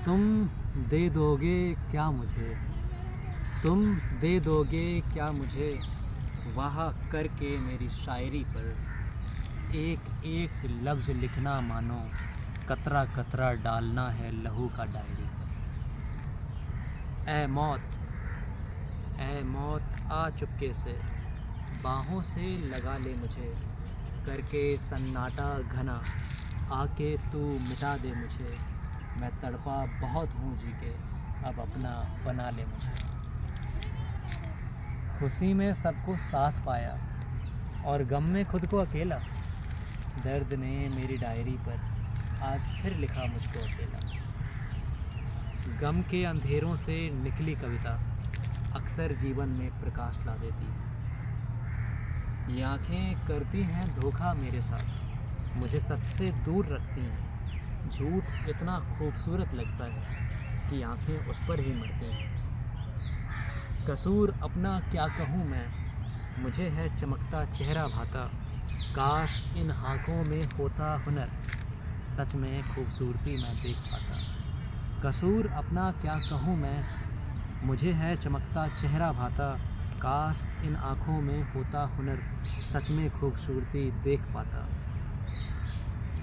तुम दे दोगे क्या मुझे, तुम दे दोगे क्या मुझे, वाह करके मेरी शायरी पर एक एक लफ्ज़ लिखना मानो कतरा कतरा डालना है लहू का डायरी पर। ऐ मौत आ चुपके से बाहों से लगा ले मुझे, करके सन्नाटा घना आके तू मिटा दे मुझे। मैं तड़पा बहुत हूँ जी के, अब अपना बना ले मुझे। खुशी में सबको साथ पाया और गम में खुद को अकेला, दर्द ने मेरी डायरी पर आज फिर लिखा मुझको अकेला। गम के अंधेरों से निकली कविता अक्सर जीवन में प्रकाश ला देती है। ये आँखें करती हैं धोखा मेरे साथ, मुझे सच से दूर रखती हैं। झूठ इतना खूबसूरत लगता है कि आँखें उस पर ही मरती हैं। कसूर अपना क्या कहूँ मैं, मुझे है चमकता चेहरा भाता, काश इन आँखों में होता हुनर, सच में खूबसूरती मैं देख पाता। कसूर अपना क्या कहूँ मैं, मुझे है चमकता चेहरा भाता, काश इन आँखों में होता हुनर, सच में खूबसूरती देख पाता।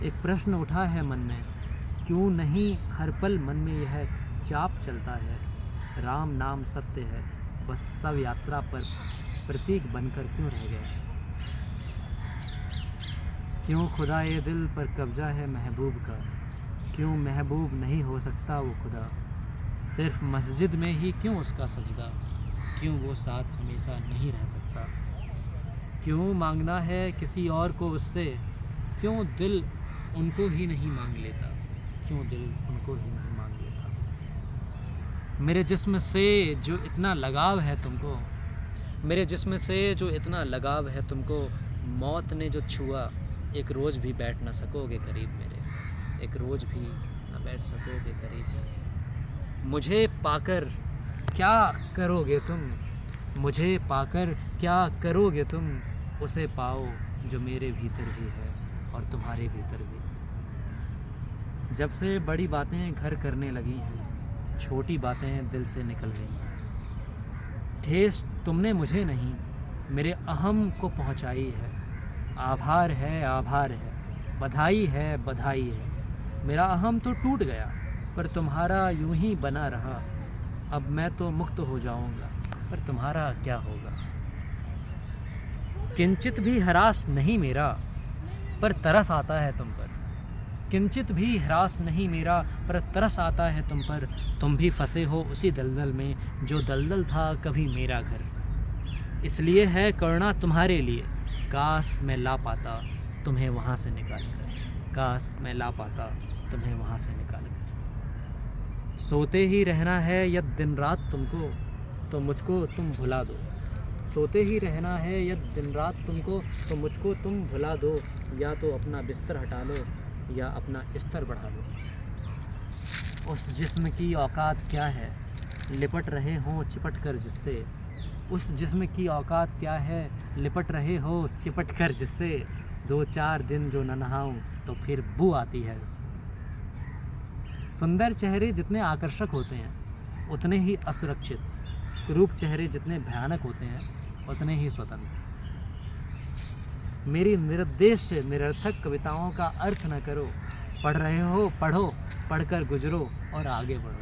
एक प्रश्न उठा है मन में, क्यों नहीं हर पल मन में यह चाप चलता है, राम नाम सत्य है, बस सब यात्रा पर प्रतीक बनकर क्यों रह गया है। क्यों खुदा ये दिल पर कब्जा है महबूब का, क्यों महबूब नहीं हो सकता वो खुदा, सिर्फ मस्जिद में ही क्यों उसका सजदा, क्यों वो साथ हमेशा नहीं रह सकता। क्यों मांगना है किसी और को उससे, क्यों दिल उनको ही नहीं मांग लेता, क्यों दिल उनको ही नहीं मांग लेता। मेरे जिस्म से जो इतना लगाव है तुमको, मेरे जिस्म से जो इतना लगाव है तुमको, मौत ने जो छुआ, एक रोज़ भी बैठ ना सकोगे करीब मेरे, एक रोज़ भी ना बैठ सकोगे करीब मेरे। मुझे पाकर क्या करोगे तुम, मुझे पाकर क्या करोगे तुम, उसे पाओ जो मेरे भीतर भी है और तुम्हारे भीतर भी। जब से बड़ी बातें घर करने लगी हैं, छोटी बातें दिल से निकल गई हैं। ठेस तुमने मुझे नहीं मेरे अहम को पहुंचाई है। आभार है, बधाई है। मेरा अहम तो टूट गया पर तुम्हारा यूं ही बना रहा। अब मैं तो मुक्त हो जाऊंगा पर तुम्हारा क्या होगा। किंचित भी हरास नहीं मेरा पर तरस आता है तुम पर, किंचित भी हरास नहीं मेरा पर तरस आता है तुम पर। तुम भी फंसे हो उसी दलदल में जो दलदल था कभी मेरा घर। इसलिए है करुणा तुम्हारे लिए, काश मैं ला पाता तुम्हें वहाँ से निकाल कर, काश मैं ला पाता तुम्हें वहाँ से निकाल कर। सोते ही रहना है या दिन रात तुमको, तो मुझको तुम भुला दो। सोते ही रहना है या दिन रात तुमको, तो मुझको तुम भुला दो। या तो अपना बिस्तर हटा लो या अपना स्तर बढ़ा लो। उस जिस्म की औकात क्या है लिपट रहे हों चिपट कर जिससे, उस जिस्म की औकात क्या है लिपट रहे हो चिपट कर जिससे। 2-4 दिन जो न नहाऊं तो फिर बू आती है इससे। सुंदर चेहरे जितने आकर्षक होते हैं उतने ही असुरक्षित, रूप चेहरे जितने भयानक होते हैं उतने ही स्वतंत्र। मेरी निरुद्देश्य निरर्थक कविताओं का अर्थ न करो। पढ़ रहे हो पढ़ो, पढ़कर गुजरो और आगे बढ़ो।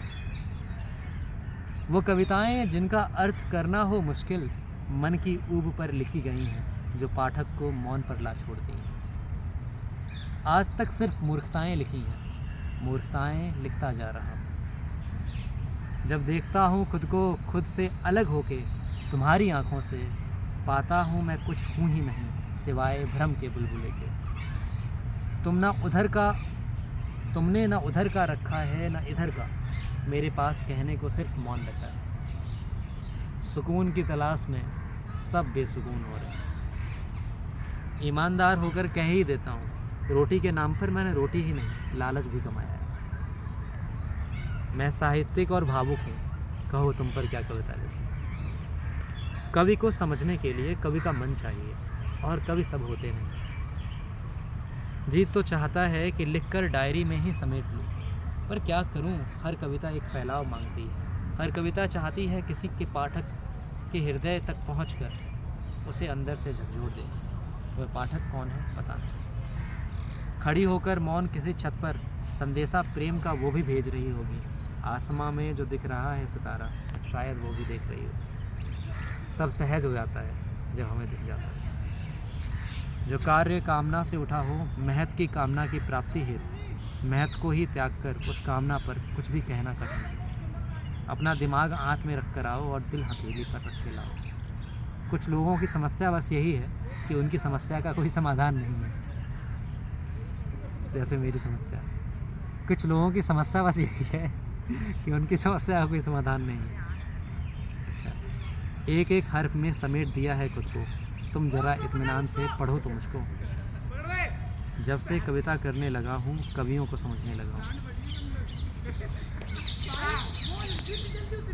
वो कविताएं जिनका अर्थ करना हो मुश्किल, मन की ऊब पर लिखी गई हैं जो पाठक को मौन पर ला छोड़ती हैं। आज तक सिर्फ मूर्खताएं लिखी हैं, मूर्खताएं लिखता जा रहा हूँ। जब देखता हूँ खुद को खुद से अलग होके तुम्हारी आँखों से, पाता हूँ मैं कुछ हूँ ही नहीं सिवाय भ्रम के बुलबुले के। तुमने ना उधर का रखा है ना इधर का, मेरे पास कहने को सिर्फ मौन बचा है। सुकून की तलाश में सब बेसुकून हो रहे हैं। ईमानदार होकर कह ही देता हूँ, रोटी के नाम पर मैंने रोटी ही नहीं लालच भी कमाया है। मैं साहित्यिक और भावुक हूँ, कहो तुम पर क्या कविता लिखी। कवि को समझने के लिए कवि का मन चाहिए और कवि सब होते नहीं। जी तो चाहता है कि लिखकर डायरी में ही समेट लूँ, पर क्या करूं, हर कविता एक फैलाव मांगती है। हर कविता चाहती है किसी के पाठक के हृदय तक पहुंचकर उसे अंदर से झकझोर दे। वह पाठक कौन है पता नहीं। खड़ी होकर मौन किसी छत पर संदेशा प्रेम का वो भी भेज रही होगी। आसमां में जो दिख रहा है सितारा, शायद वो भी देख रही होगी। सब सहज हो जाता है जब हमें दिख जाता है। जो कार्य कामना से उठा हो, महत की कामना की प्राप्ति हेतु महत को ही त्याग कर उस कामना पर कुछ भी कहना कठिन है। अपना दिमाग आंत में रख कर आओ और दिल हथेली पर रख के लाओ। कुछ लोगों की समस्या बस यही है कि उनकी समस्या का कोई समाधान नहीं है, जैसे मेरी समस्या। कुछ लोगों की समस्या बस यही है कि उनकी समस्या का कोई समाधान नहीं है। अच्छा, एक एक हर्फ में समेट दिया है खुद को, तुम ज़रा इत्मीनान से पढ़ो तो मुझको। जब से कविता करने लगा हूँ, कवियों को समझने लगा हूँ।